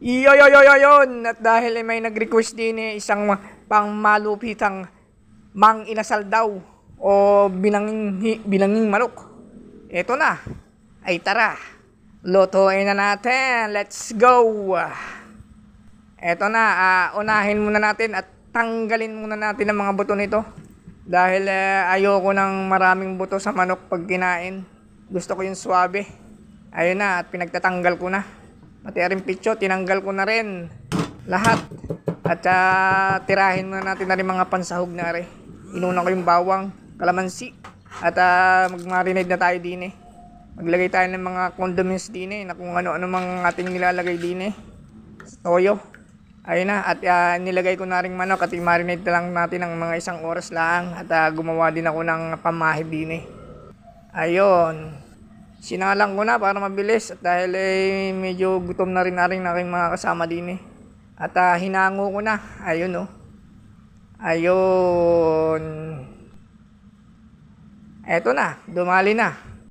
Yun! At dahil may nag-request din isang pangmalupitang mang inasal daw o binanging manok. Eto na. Ay tara. Lutuin na natin. Let's go! Eto na. Unahin muna natin at tanggalin muna natin ang mga buto nito. Dahil ayoko ng maraming buto sa manok pag kinain. Gusto ko yung swabe. Ayun na, at pinagtatanggal ko na. Pati rin pitso, tinanggal ko na rin. Lahat. At tirahin muna natin na rin mga pansahog na rin. Inuna ko yung bawang, kalamansi. At mag-marinade na tayo din eh. Maglagay tayo ng mga condiments din eh. Na kung ano-ano mga ating nilalagay din eh. Toyo. Ayun na, at nilagay ko na rin manok at i-marinate na lang natin ng mga 1 oras lang. At gumawa din ako ng pamahid din eh. Ayun. Sinalang ko na para mabilis at dahil medyo gutom na rin aking mga kasama din eh. At hinango ko na. Ayun oh. Ayun. Eto na, dumali na.